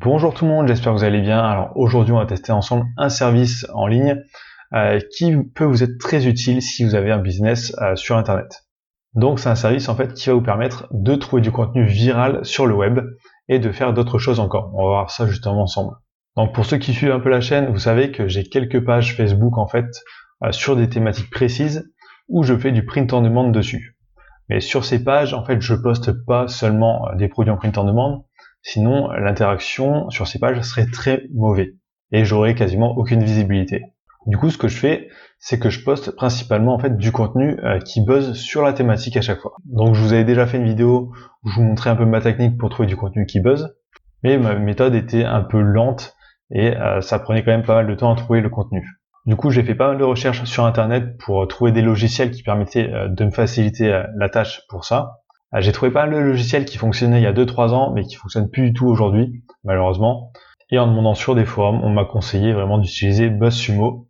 Bonjour tout le monde, j'espère que vous allez bien. Alors aujourd'hui on va tester ensemble un service en ligne qui peut vous être très utile si vous avez un business sur internet. Donc c'est un service en fait qui va vous permettre de trouver du contenu viral sur le web et de faire d'autres choses encore. On va voir ça justement ensemble. Donc pour ceux qui suivent un peu la chaîne, vous savez que j'ai quelques pages Facebook en fait sur des thématiques précises où je fais du print on demand dessus. Mais sur ces pages en fait je poste pas seulement des produits en print on demand. Sinon, l'interaction sur ces pages serait très mauvaise et j'aurais quasiment aucune visibilité. Du coup, ce que je fais, c'est que je poste principalement en fait du contenu qui buzz sur la thématique à chaque fois. Donc, je vous avais déjà fait une vidéo où je vous montrais un peu ma technique pour trouver du contenu qui buzz, mais ma méthode était un peu lente et ça prenait quand même pas mal de temps à trouver le contenu. Du coup, j'ai fait pas mal de recherches sur Internet pour trouver des logiciels qui permettaient de me faciliter la tâche pour ça. J'ai trouvé pas mal de logiciels qui fonctionnaient il y a 2-3 ans, mais qui fonctionnent plus du tout aujourd'hui, malheureusement. Et en demandant sur des forums, on m'a conseillé vraiment d'utiliser BuzzSumo,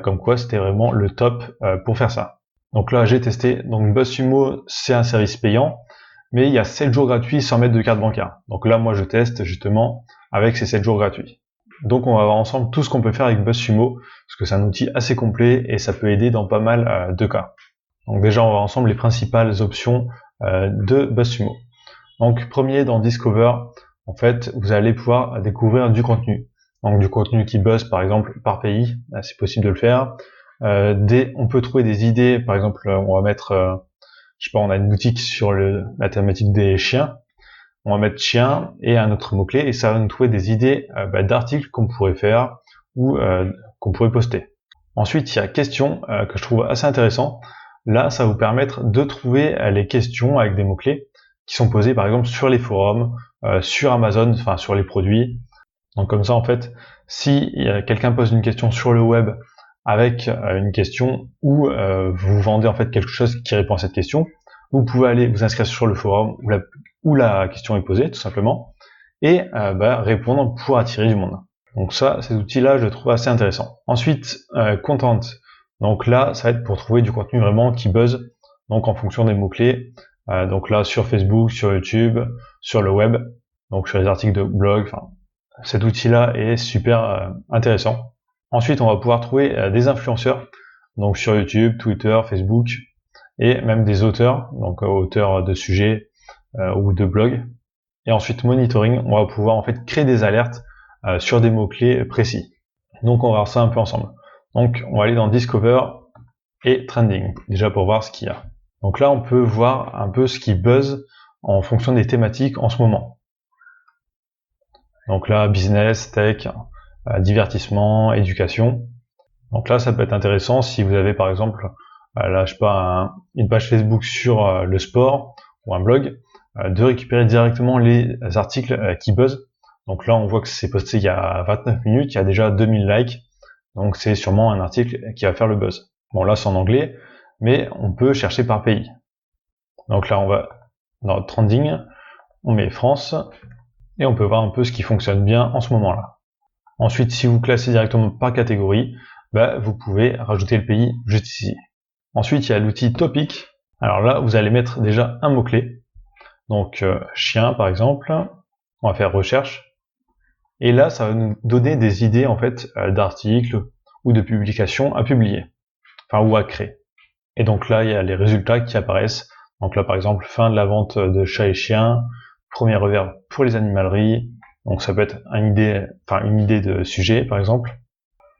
comme quoi c'était vraiment le top pour faire ça. Donc là, j'ai testé. Donc BuzzSumo, c'est un service payant, mais il y a 7 jours gratuits sans mettre de carte bancaire. Donc là, moi, je teste justement avec ces 7 jours gratuits. Donc on va voir ensemble tout ce qu'on peut faire avec BuzzSumo, parce que c'est un outil assez complet et ça peut aider dans pas mal de cas. Donc déjà, on va voir ensemble les principales options de BuzzSumo. Donc premier dans Discover, en fait, vous allez pouvoir découvrir du contenu. Donc du contenu qui buzz par exemple par pays, c'est possible de le faire. On peut trouver des idées, par exemple, on va mettre, je sais pas, on a une boutique sur la thématique des chiens. On va mettre chien et un autre mot-clé et ça va nous trouver des idées d'articles qu'on pourrait faire ou qu'on pourrait poster. Ensuite, il y a questions que je trouve assez intéressant. Là, ça va vous permettre de trouver les questions avec des mots-clés qui sont posées par exemple sur les forums, sur Amazon, enfin sur les produits. Donc comme ça, en fait, si quelqu'un pose une question sur le web avec une question où vous vendez en fait quelque chose qui répond à cette question, vous pouvez aller vous inscrire sur le forum où la question est posée, tout simplement, et répondre pour attirer du monde. Donc ça, ces outils-là, je trouve assez intéressants. Ensuite, Content. Donc là, ça va être pour trouver du contenu vraiment qui buzz, donc en fonction des mots-clés. Donc là, sur Facebook, sur YouTube, sur le web, donc sur les articles de blog. Enfin, cet outil-là est super intéressant. Ensuite, on va pouvoir trouver des influenceurs, donc sur YouTube, Twitter, Facebook, et même des auteurs, donc auteurs de sujets ou de blogs. Et ensuite, monitoring, on va pouvoir en fait créer des alertes sur des mots-clés précis. Donc on va voir ça un peu ensemble. Donc on va aller dans Discover et Trending, déjà pour voir ce qu'il y a. Donc là on peut voir un peu ce qui buzz en fonction des thématiques en ce moment. Donc là, business, tech, divertissement, éducation. Donc là ça peut être intéressant si vous avez par exemple, là je sais pas, une page Facebook sur le sport ou un blog, de récupérer directement les articles qui buzzent. Donc là on voit que c'est posté il y a 29 minutes, il y a déjà 2000 likes, donc c'est sûrement un article qui va faire le buzz. Bon là c'est en anglais, mais on peut chercher par pays. Donc là on va dans Trending, on met France, et on peut voir un peu ce qui fonctionne bien en ce moment là. Ensuite, si vous classez directement par catégorie, vous pouvez rajouter le pays juste ici. Ensuite, il y a l'outil Topic. Alors là, vous allez mettre déjà un mot-clé. Donc, chien, par exemple. On va faire recherche. Et là, ça va nous donner des idées, en fait, d'articles ou de publications à publier. Enfin, ou à créer. Et donc là, il y a les résultats qui apparaissent. Donc là, par exemple, fin de la vente de chats et chiens, premier revers pour les animaleries. Donc ça peut être une idée de sujet, par exemple.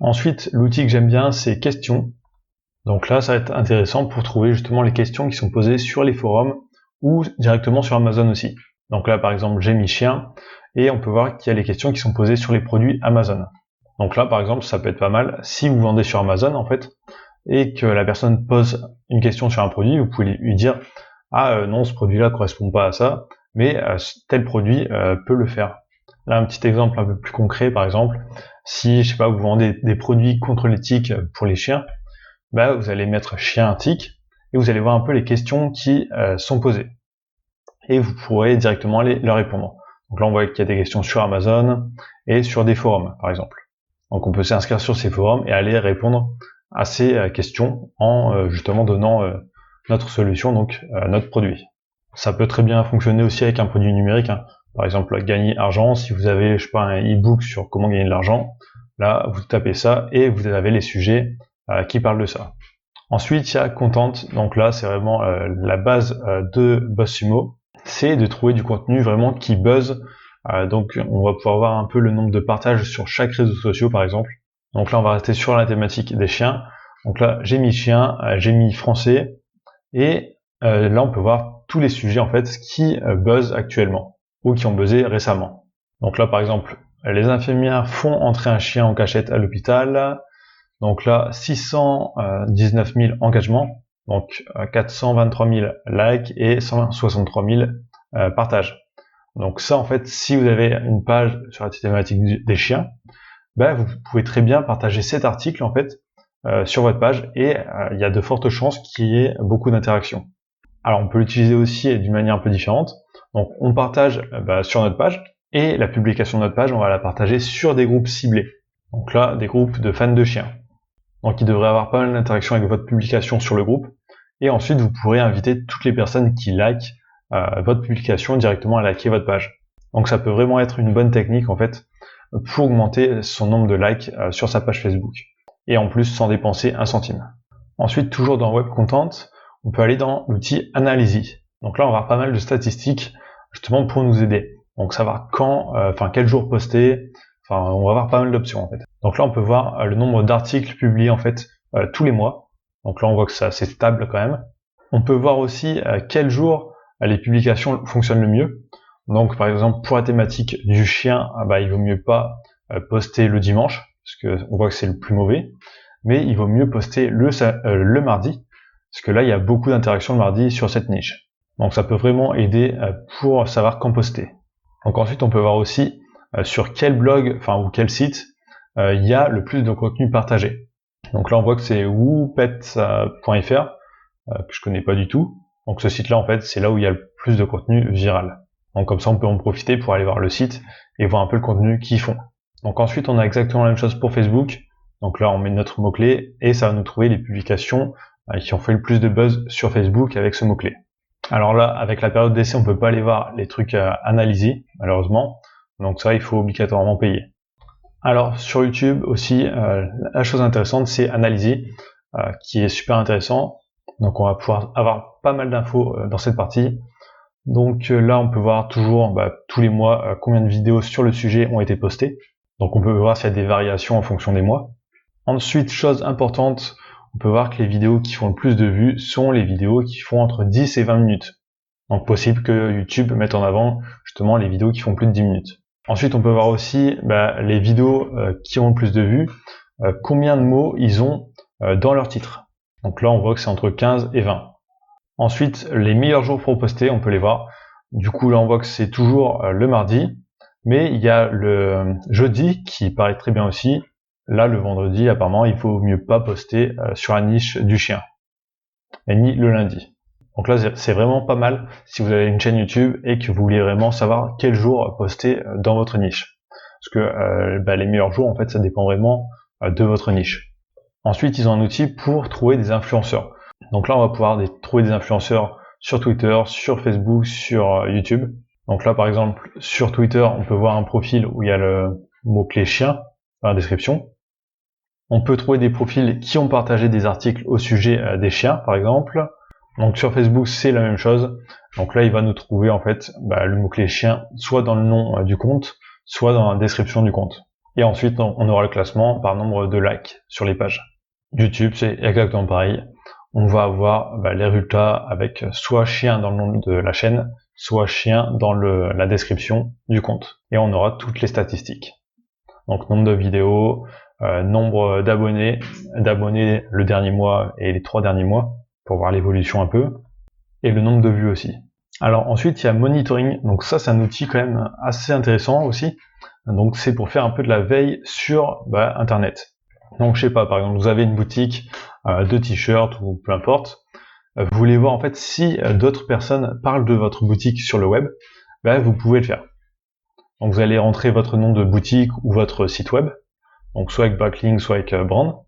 Ensuite, l'outil que j'aime bien, c'est questions. Donc là, ça va être intéressant pour trouver justement les questions qui sont posées sur les forums ou directement sur Amazon aussi. Donc là, par exemple, j'ai mis chien et on peut voir qu'il y a les questions qui sont posées sur les produits Amazon. Donc là, par exemple, ça peut être pas mal si vous vendez sur Amazon, en fait, et que la personne pose une question sur un produit, vous pouvez lui dire « Ah non, ce produit-là correspond pas à ça, mais tel produit peut le faire. » Là, un petit exemple un peu plus concret, par exemple, si, je sais pas, vous vendez des produits contre les tiques pour les chiens, vous allez mettre chien tic, et vous allez voir un peu les questions qui sont posées. Et vous pourrez directement leur répondre. Donc là, on voit qu'il y a des questions sur Amazon et sur des forums, par exemple. Donc on peut s'inscrire sur ces forums et aller répondre à ces questions en justement donnant notre solution, donc notre produit. Ça peut très bien fonctionner aussi avec un produit numérique, hein. Par exemple, gagner argent, si vous avez, je sais pas, un e-book sur comment gagner de l'argent, là, vous tapez ça et vous avez les sujets qui parlent de ça. Ensuite, il y a Content, donc là, c'est vraiment la base de BuzzSumo, c'est de trouver du contenu vraiment qui buzz. Donc, on va pouvoir voir un peu le nombre de partages sur chaque réseau social, par exemple. Donc là, on va rester sur la thématique des chiens. Donc là, j'ai mis chien, j'ai mis français, et là, on peut voir tous les sujets, en fait, qui buzzent actuellement, ou qui ont buzzé récemment. Donc là, par exemple, les infirmières font entrer un chien en cachette à l'hôpital. Donc là, 619 000 engagements, donc 423 000 likes et 163 000 partages. Donc ça, en fait, si vous avez une page sur la thématique des chiens, ben, vous pouvez très bien partager cet article, en fait, sur votre page, et il y a de fortes chances qu'il y ait beaucoup d'interactions. Alors, on peut l'utiliser aussi d'une manière un peu différente. Donc, on partage sur notre page, et la publication de notre page, on va la partager sur des groupes ciblés. Donc là, des groupes de fans de chiens. Donc il devrait avoir pas mal d'interactions avec votre publication sur le groupe. Et ensuite, vous pourrez inviter toutes les personnes qui likent votre publication directement à liker votre page. Donc ça peut vraiment être une bonne technique en fait pour augmenter son nombre de likes sur sa page Facebook. Et en plus sans dépenser un centime. Ensuite, toujours dans Web Content, on peut aller dans l'outil Analysis. Donc là, on va avoir pas mal de statistiques justement pour nous aider. Donc savoir quand, quel jour poster. On va avoir pas mal d'options en fait. Donc là, on peut voir le nombre d'articles publiés en fait tous les mois. Donc là, on voit que c'est assez stable quand même. On peut voir aussi quel jour les publications fonctionnent le mieux. Donc par exemple, pour la thématique du chien, il vaut mieux pas poster le dimanche, parce que on voit que c'est le plus mauvais. Mais il vaut mieux poster le mardi, parce que là, il y a beaucoup d'interactions le mardi sur cette niche. Donc ça peut vraiment aider pour savoir quand poster. Donc ensuite, on peut voir aussi sur quel blog, ou quel site il y a le plus de contenu partagé. Donc là on voit que c'est woopet.fr, que je connais pas du tout. Donc ce site-là en fait c'est là où il y a le plus de contenu viral. Donc comme ça on peut en profiter pour aller voir le site et voir un peu le contenu qu'ils font. Donc ensuite on a exactement la même chose pour Facebook. Donc là on met notre mot-clé et ça va nous trouver les publications qui ont fait le plus de buzz sur Facebook avec ce mot-clé. Alors là avec la période d'essai on peut pas aller voir les trucs analysés malheureusement. Donc ça, il faut obligatoirement payer. Alors sur YouTube aussi, la chose intéressante, c'est Analyser, qui est super intéressant. Donc on va pouvoir avoir pas mal d'infos dans cette partie. Donc là, on peut voir toujours tous les mois combien de vidéos sur le sujet ont été postées. Donc on peut voir s'il y a des variations en fonction des mois. Ensuite, chose importante, on peut voir que les vidéos qui font le plus de vues sont les vidéos qui font entre 10 et 20 minutes. Donc possible que YouTube mette en avant justement les vidéos qui font plus de 10 minutes. Ensuite, on peut voir aussi les vidéos qui ont le plus de vues, combien de mots ils ont dans leur titre. Donc là, on voit que c'est entre 15 et 20. Ensuite, les meilleurs jours pour poster, on peut les voir. Du coup, là, on voit que c'est toujours le mardi, mais il y a le jeudi qui paraît très bien aussi. Là, le vendredi, apparemment, il faut mieux pas poster sur la niche du chien, et ni le lundi. Donc là, c'est vraiment pas mal si vous avez une chaîne YouTube et que vous voulez vraiment savoir quel jour poster dans votre niche. Parce que les meilleurs jours, en fait, ça dépend vraiment de votre niche. Ensuite, ils ont un outil pour trouver des influenceurs. Donc là, on va pouvoir trouver des influenceurs sur Twitter, sur Facebook, sur YouTube. Donc là, par exemple, sur Twitter, on peut voir un profil où il y a le mot-clé chien dans la description. On peut trouver des profils qui ont partagé des articles au sujet des chiens, par exemple. Donc sur Facebook, c'est la même chose. Donc là, il va nous trouver en fait le mot-clé chien, soit dans le nom du compte, soit dans la description du compte. Et ensuite, on aura le classement par nombre de likes sur les pages. YouTube, c'est exactement pareil. On va avoir les résultats avec soit chien dans le nom de la chaîne, soit chien dans la description du compte. Et on aura toutes les statistiques. Donc nombre de vidéos, nombre d'abonnés le dernier mois et les 3 derniers mois, pour voir l'évolution un peu, et le nombre de vues aussi. Alors ensuite, il y a Monitoring. Donc ça, c'est un outil quand même assez intéressant aussi. Donc c'est pour faire un peu de la veille sur Internet. Donc je sais pas, par exemple, vous avez une boutique de t-shirts ou peu importe. Vous voulez voir en fait si d'autres personnes parlent de votre boutique sur le web, vous pouvez le faire. Donc vous allez rentrer votre nom de boutique ou votre site web, donc soit avec backlink, soit avec brand.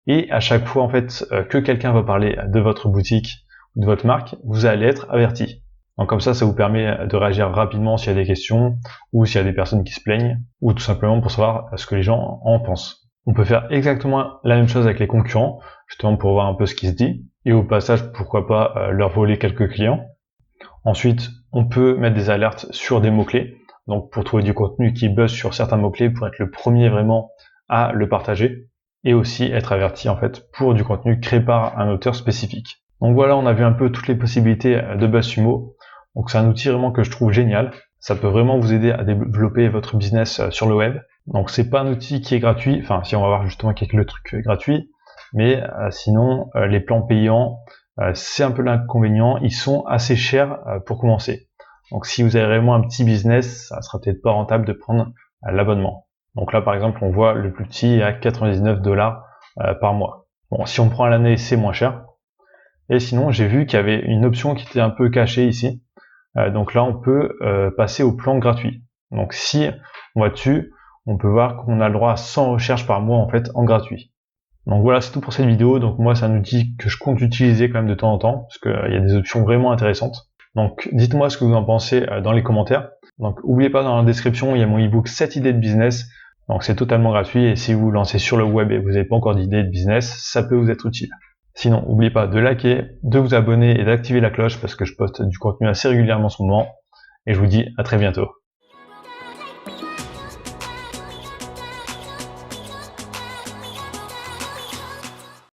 Et à chaque fois en fait que quelqu'un va parler de votre boutique ou de votre marque, vous allez être averti. Donc comme ça vous permet de réagir rapidement s'il y a des questions, ou s'il y a des personnes qui se plaignent, ou tout simplement pour savoir ce que les gens en pensent. On peut faire exactement la même chose avec les concurrents, justement pour voir un peu ce qui se dit, et au passage, pourquoi pas leur voler quelques clients. Ensuite, on peut mettre des alertes sur des mots-clés, donc pour trouver du contenu qui buzz sur certains mots-clés, pour être le premier vraiment à le partager, et aussi être averti en fait pour du contenu créé par un auteur spécifique. Donc voilà, on a vu un peu toutes les possibilités de BuzzSumo. Donc c'est un outil vraiment que je trouve génial. Ça peut vraiment vous aider à développer votre business sur le web. Donc c'est pas un outil qui est gratuit, enfin si on va voir justement quelques trucs gratuits, mais sinon les plans payants, c'est un peu l'inconvénient, ils sont assez chers pour commencer. Donc si vous avez vraiment un petit business, ça sera peut-être pas rentable de prendre l'abonnement. Donc là par exemple on voit le plus petit à 99 $ par mois. Bon, si on prend l'année, c'est moins cher. Et sinon j'ai vu qu'il y avait une option qui était un peu cachée ici. Donc là on peut passer au plan gratuit. Donc si on va dessus, on peut voir qu'on a le droit à 100 recherches par mois en fait en gratuit. Donc voilà, c'est tout pour cette vidéo. Donc moi c'est un outil que je compte utiliser quand même de temps en temps, parce qu'il y a des options vraiment intéressantes. Donc dites-moi ce que vous en pensez dans les commentaires. Donc n'oubliez pas, dans la description il y a mon ebook 7 idées de business. Donc c'est totalement gratuit, et si vous vous lancez sur le web et vous n'avez pas encore d'idées de business, ça peut vous être utile. Sinon, n'oubliez pas de liker, de vous abonner et d'activer la cloche, parce que je poste du contenu assez régulièrement en ce moment. Et je vous dis à très bientôt.